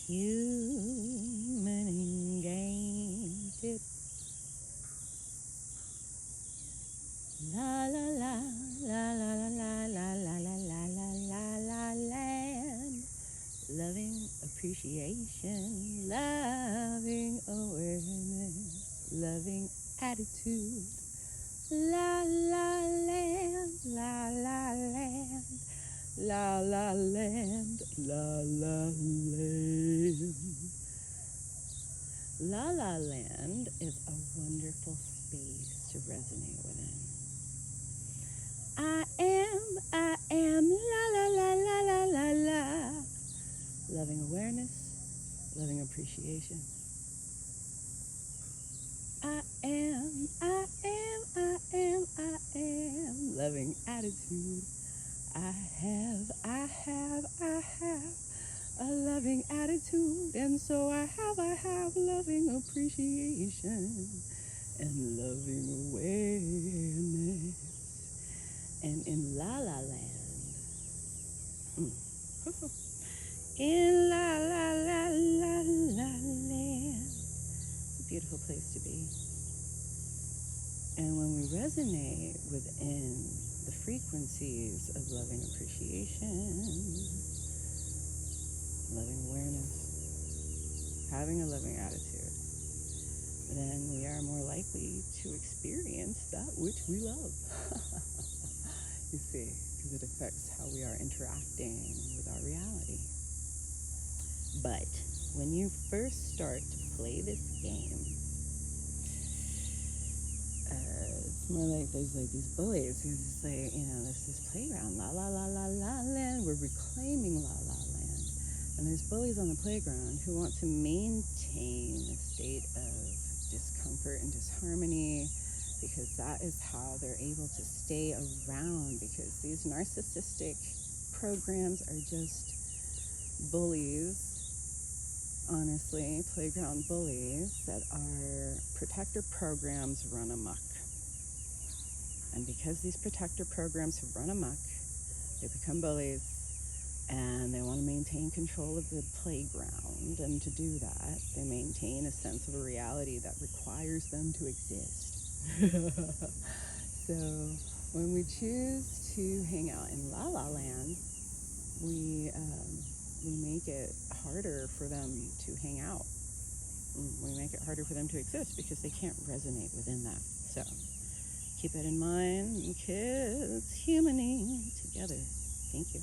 Human engaged. La la la la la la la la la la la la la land. Loving appreciation, loving awareness, loving attitude. La la land, la la land, la la land, la la land. La La Land is a wonderful space to resonate within. I am, la la la la la la la. Loving awareness, loving appreciation. I am. Loving attitude. I have a loving attitude, and so I have loving appreciation and loving awareness. And in La La Land, in La La La La La Land, it's a beautiful place to be. And when we resonate within the frequencies of loving appreciation, loving awareness, having a loving attitude, then we are more likely to experience that which we love. You see, because it affects how we are interacting with our reality. But when you first start to play this game, it's more like there's like these bullies who's just like, there's this playground, la la la la la land. We're reclaiming la la land. And there's bullies on the playground who want to maintain a state of discomfort and disharmony because that is how they're able to stay around, because these narcissistic programs are just bullies, honestly, playground bullies that are protector programs run amok. And because these protector programs have run amok, they become bullies, and they want to maintain control of the playground. And to do that, they maintain a sense of a reality that requires them to exist. So when we choose to hang out in La La Land, we make it harder for them to hang out. We make it harder for them to exist because they can't resonate within that. So keep that in mind, kids, humaning together. Thank you.